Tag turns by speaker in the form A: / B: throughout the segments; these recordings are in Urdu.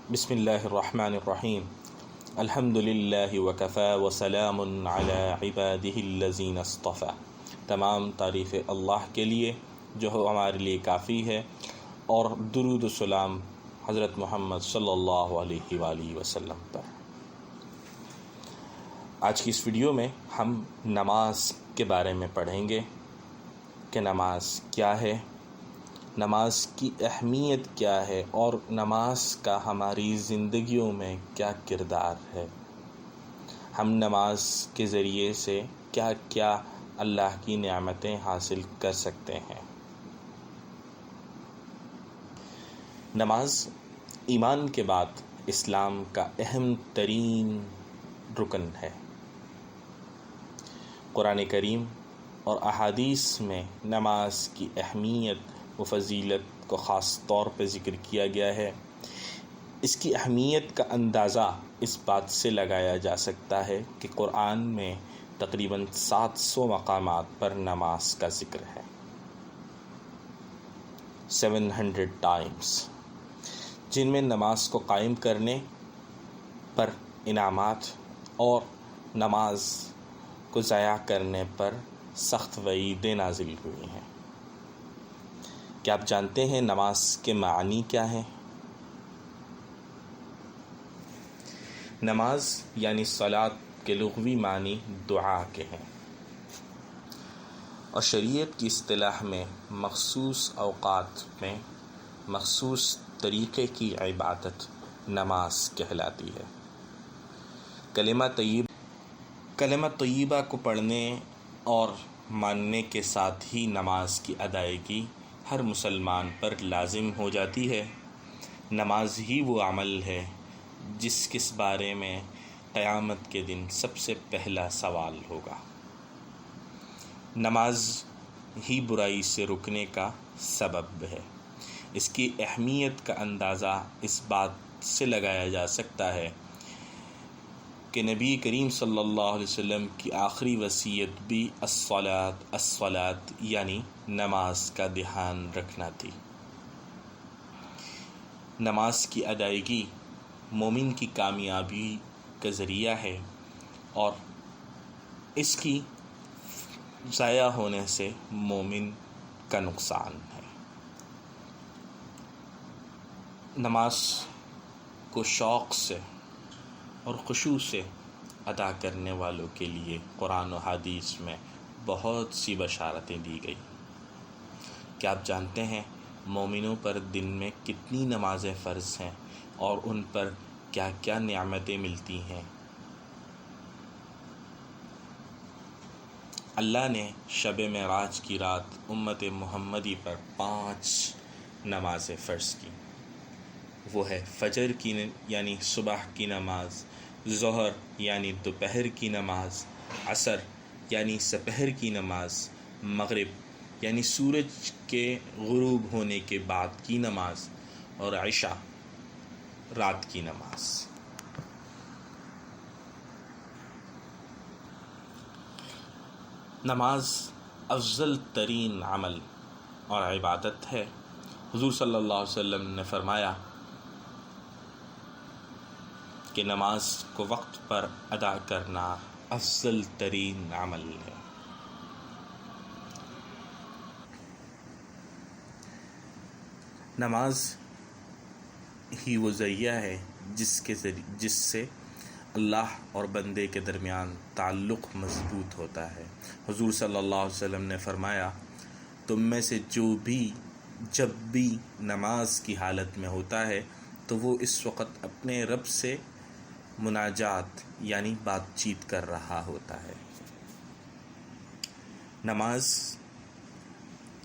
A: بسم اللہ الرحمن الرحیم الحمد للہ وکفی وسلام علی عبادہ الذین اصطفی۔ تمام تعریف اللہ کے لیے جو ہمارے لیے کافی ہے، اور درود و سلام حضرت محمد صلی اللہ علیہ وآلہ وسلم پر۔ آج کی اس ویڈیو میں ہم نماز کے بارے میں پڑھیں گے کہ نماز کیا ہے، نماز کی اہمیت کیا ہے، اور نماز کا ہماری زندگیوں میں کیا کردار ہے۔ ہم نماز کے ذریعے سے کیا کیا اللہ کی نعمتیں حاصل کر سکتے ہیں۔ نماز ایمان کے بعد اسلام کا اہم ترین رکن ہے۔ قرآن کریم اور احادیث میں نماز کی اہمیت و فضیلت کو خاص طور پہ ذکر کیا گیا ہے۔ اس کی اہمیت کا اندازہ اس بات سے لگایا جا سکتا ہے کہ قرآن میں تقریباً 700 مقامات پر نماز کا ذکر ہے، 700 ٹائمز، جن میں نماز کو قائم کرنے پر انعامات اور نماز کو ضائع کرنے پر سخت وعیدیں نازل ہوئی ہیں۔ کیا آپ جانتے ہیں نماز کے معنی کیا ہیں؟ نماز یعنی صلاۃ کے لغوی معنی دعا کے ہیں، اور شریعت کی اصطلاح میں مخصوص اوقات میں مخصوص طریقے کی عبادت نماز کہلاتی ہے۔ کلمہ طیبہ کو پڑھنے اور ماننے کے ساتھ ہی نماز کی ادائیگی ہر مسلمان پر لازم ہو جاتی ہے۔ نماز ہی وہ عمل ہے جس کے بارے میں قیامت کے دن سب سے پہلا سوال ہوگا۔ نماز ہی برائی سے رکنے کا سبب ہے۔ اس کی اہمیت کا اندازہ اس بات سے لگایا جا سکتا ہے کہ نبی کریم صلی اللہ علیہ وسلم کی آخری وصیت بھی الصلاۃ یعنی نماز کا دھیان رکھنا تھی۔ نماز کی ادائیگی مومن کی کامیابی کا ذریعہ ہے، اور اس کی ضائع ہونے سے مومن کا نقصان ہے۔ نماز کو شوق سے اور خشوع سے ادا کرنے والوں کے لیے قرآن و حدیث میں بہت سی بشارتیں دی گئی۔ کیا آپ جانتے ہیں مومنوں پر دن میں کتنی نمازیں فرض ہیں اور ان پر کیا کیا نعمتیں ملتی ہیں؟ اللہ نے شب معراج کی رات امت محمدی پر 5 نمازیں فرض کی۔ وہ ہے فجر کی یعنی صبح کی نماز، ظہر یعنی دوپہر کی نماز، عصر یعنی سپہر کی نماز، مغرب یعنی سورج کے غروب ہونے کے بعد کی نماز، اور عشاء رات کی نماز۔ نماز افضل ترین عمل اور عبادت ہے۔ حضور صلی اللہ علیہ وسلم نے فرمایا کہ نماز کو وقت پر ادا کرنا افضل ترین عمل ہے۔ نماز ہی وہ ذریعہ ہے جس سے اللہ اور بندے کے درمیان تعلق مضبوط ہوتا ہے۔ حضور صلی اللہ علیہ وسلم نے فرمایا، تم میں سے جب بھی نماز کی حالت میں ہوتا ہے تو وہ اس وقت اپنے رب سے مناجات یعنی بات چیت کر رہا ہوتا ہے۔ نماز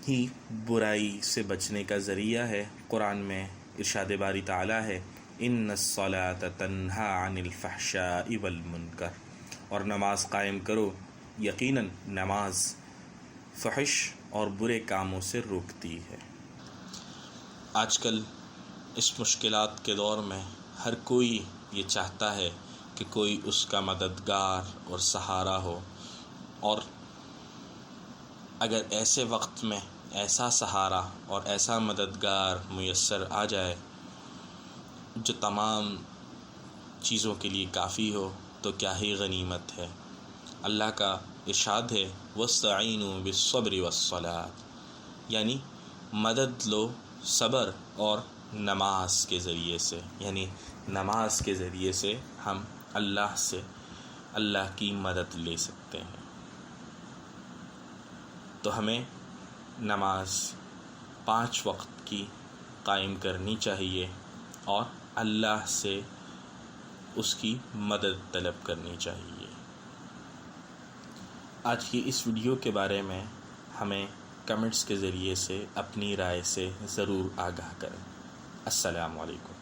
A: ہی برائی سے بچنے کا ذریعہ ہے۔ قرآن میں ارشاد باری تعالیٰ ہے، ان الصلاۃ تنہی عن الفحشاء والمنکر، اور نماز قائم کرو، یقیناً نماز فحش اور برے کاموں سے روکتی ہے۔ آج کل اس مشکلات کے دور میں ہر کوئی یہ چاہتا ہے کہ کوئی اس کا مددگار اور سہارا ہو، اور اگر ایسے وقت میں ایسا سہارا اور ایسا مددگار میسر آ جائے جو تمام چیزوں کے لیے کافی ہو تو کیا ہی غنیمت ہے۔ اللہ کا ارشاد ہے وَاسْتَعِینُوا بِالصَّبْرِ وَالصَّلَاةِ، یعنی مدد لو صبر اور نماز کے ذریعے سے، یعنی نماز کے ذریعے سے ہم اللہ کی مدد لے سکتے ہیں۔ تو ہمیں نماز 5 وقت کی قائم کرنی چاہیے اور اللہ سے اس کی مدد طلب کرنی چاہیے۔ آج کی اس ویڈیو کے بارے میں ہمیں کمنٹس کے ذریعے سے اپنی رائے سے ضرور آگاہ کریں۔ السلام علیکم۔